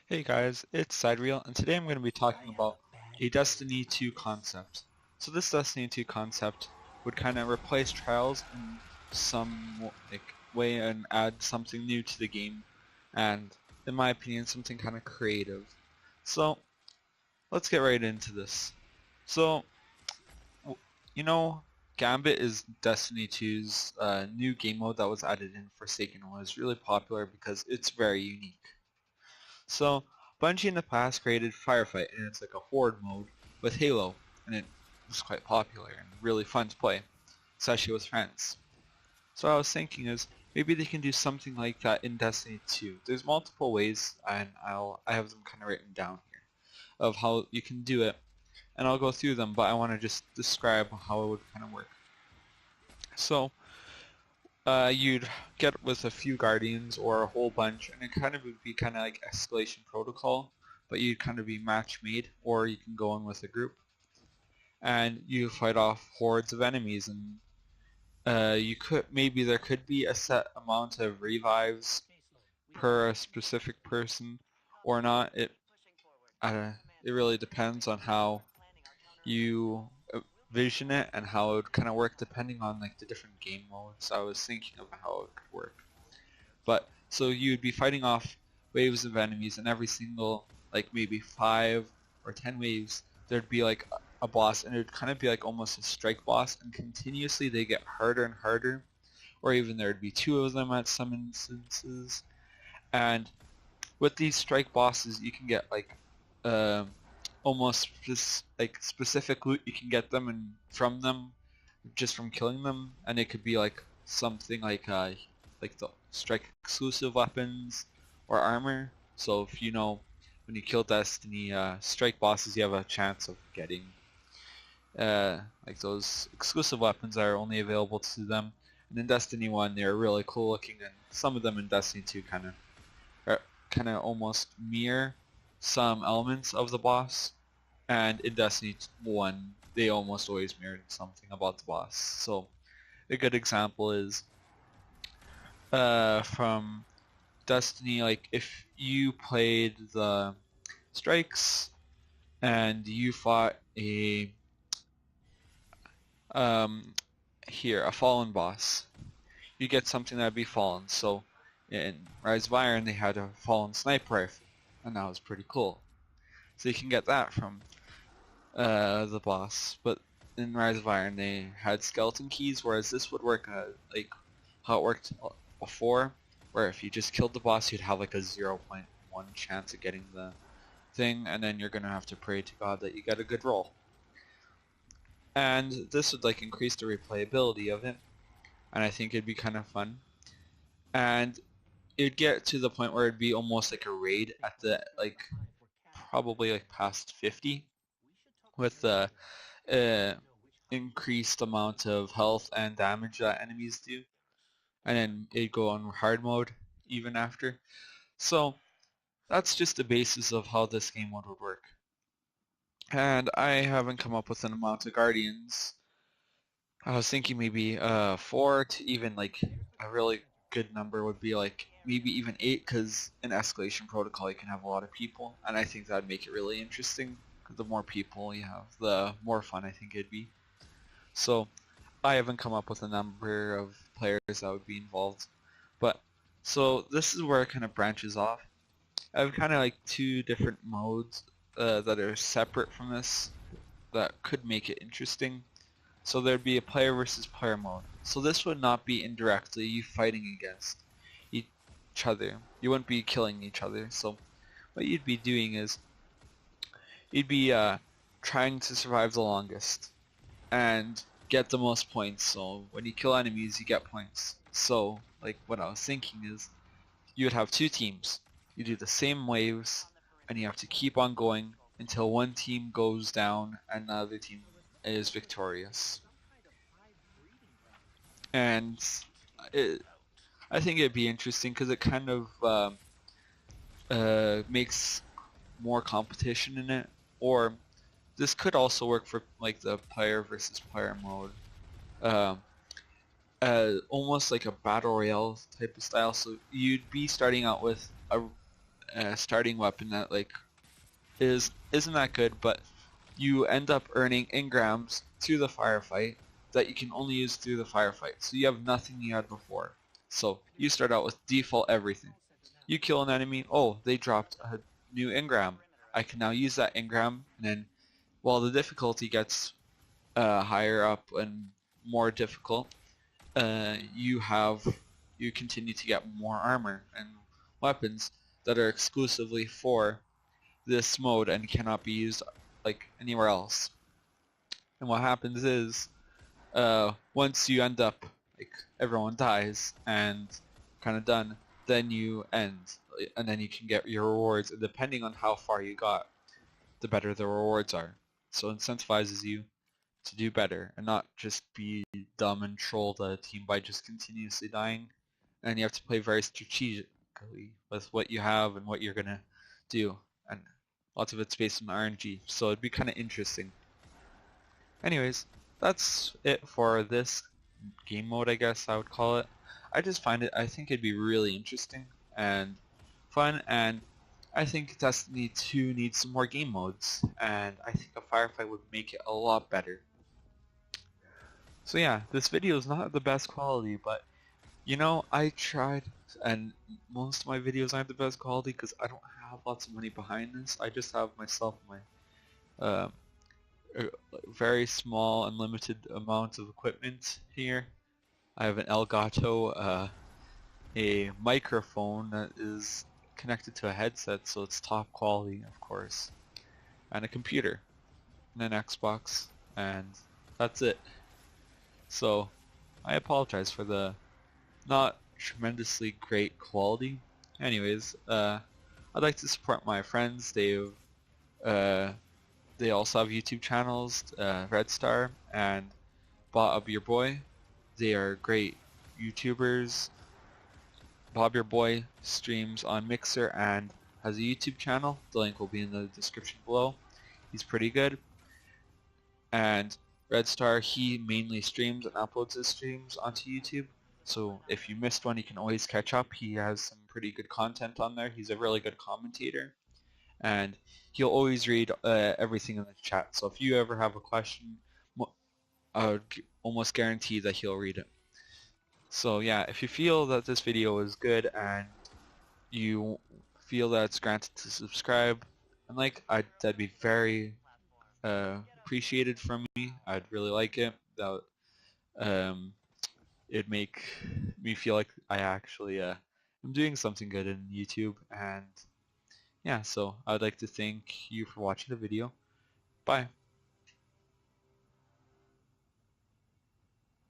Hey guys, it's Sidereal, and today I'm going to be talking about a Destiny 2 concept. So this Destiny 2 concept would kind of replace Trials in some way and add something new to the game, and in my opinion, something kind of creative. So let's get right into this. So, you know, Gambit is Destiny 2's new game mode that was added in Forsaken and was really popular because it's very unique. So, Bungie in the past created Firefight, and it's like a horde mode with Halo, and it was quite popular and really fun to play, especially with friends. So what I was thinking is maybe they can do something like that in Destiny 2. There's multiple ways, and I have them kind of written down here of how you can do it, and I'll go through them, but I want to just describe how it would kind of work. So you'd get with a few guardians or a whole bunch, and it kind of would be kind of like escalation protocol, but you'd kind of be match made, or you can go in with a group, and you fight off hordes of enemies, and there could be a set amount of revives per a specific person, or not. Uh, it really depends on how you vision it and how it would kind of work depending on like the different game modes. I was thinking of how it could work. But so you'd be fighting off waves of enemies, and every single like maybe 5 or 10 waves, there'd be like a boss, and it'd kind of be like almost a strike boss, and continuously they get harder and harder, or even there'd be two of them at some instances. And with these strike bosses, you can get like um, almost just like specific loot you can get them and from them just from killing them, and it could be like something like the strike exclusive weapons or armor. So if you know when you kill Destiny strike bosses, you have a chance of getting like those exclusive weapons that are only available to them. And in Destiny 1, they're really cool looking, and some of them in Destiny 2 kind of almost mirror some elements of the boss. And in Destiny 1, they almost always mirrored something about the boss. So a good example is from Destiny, like if you played the strikes and you fought um, a fallen boss, you get something that'd be fallen. So in Rise of Iron, they had a fallen sniper rifle, and that was pretty cool. So you can get that from the boss. But in Rise of Iron, they had skeleton keys, whereas this would work like how it worked before, where if you just killed the boss, you'd have like a 0.1 chance of getting the thing, and then you're gonna have to pray to God that you get a good roll. And this would like increase the replayability of it, and I think it'd be kind of fun. And it'd get to the point where it'd be almost like a raid at the like probably like past 50 with the increased amount of health and damage that enemies do, and then it'd go on hard mode even after. So that's just the basis of how this game mode would work. And I haven't come up with an amount of guardians. I was thinking maybe 4 to even like a really good number would be like maybe even 8, because in escalation protocol you can have a lot of people, and I think that'd make it really interesting, because the more people you have, the more fun I think it'd be. So I haven't come up with a number of players that would be involved. But so this is where it kind of branches off. I have kind of like two different modes that are separate from this that could make it interesting. So there'd be a player versus player mode. So this would not be indirectly you fighting against each other. You wouldn't be killing each other. So what you'd be doing is you'd be trying to survive the longest and get the most points. So when you kill enemies, you get points. So like what I was thinking is you would have two teams. You do the same waves, and you have to keep on going until one team goes down and the other team is victorious. And it, I think it'd be interesting because it kind of makes more competition in it. Or this could also work for like the player versus player mode. Um, almost like a battle royale type of style. So you'd be starting out with starting weapon that like isn't that good, but you end up earning engrams through the firefight that you can only use through the firefight. So you have nothing you had before. So you start out with default everything. You kill an enemy, oh, they dropped a new engram. I can now use that engram, and then while the difficulty gets higher up and more difficult, you continue to get more armor and weapons that are exclusively for this mode and cannot be used like anywhere else. And what happens is, once you end up like everyone dies and kind of done, then you end, and then you can get your rewards. And depending on how far you got, the better the rewards are. So it incentivizes you to do better and not just be dumb and troll the team by just continuously dying. And you have to play very strategically with what you have and what you're gonna do. And lots of it's based on RNG, so it'd be kind of interesting. Anyways, that's it for this game mode, I guess I would call it. I think it'd be really interesting and fun, and I think Destiny 2 needs some more game modes, and I think a firefight would make it a lot better. So yeah, this video is not the best quality, but you know, I tried, and most of my videos aren't the best quality because I don't have lots of money behind this. I just have myself my very small and limited amount of equipment here. I have an Elgato, a microphone that is connected to a headset, so it's top quality, of course, and a computer, and an Xbox, and that's it. So I apologize for the not tremendously great quality. Anyways, I'd like to support my friends. They also have YouTube channels, Redstar and Yurboi. They are great YouTubers. Yurboi streams on Mixer and has a YouTube channel. The link will be in the description below. He's pretty good. And Redstar, he mainly streams and uploads his streams onto YouTube. So if you missed one, you can always catch up. He has some pretty good content on there. He's a really good commentator. And he'll always read everything in the chat. So if you ever have a question, I would almost guarantee that he'll read it. So yeah, if you feel that this video is good and you feel that it's granted to subscribe, and that'd be very appreciated from me. I'd really like it. That it'd make me feel like I actually am doing something good in YouTube. And yeah, so I would like to thank you for watching the video. Bye.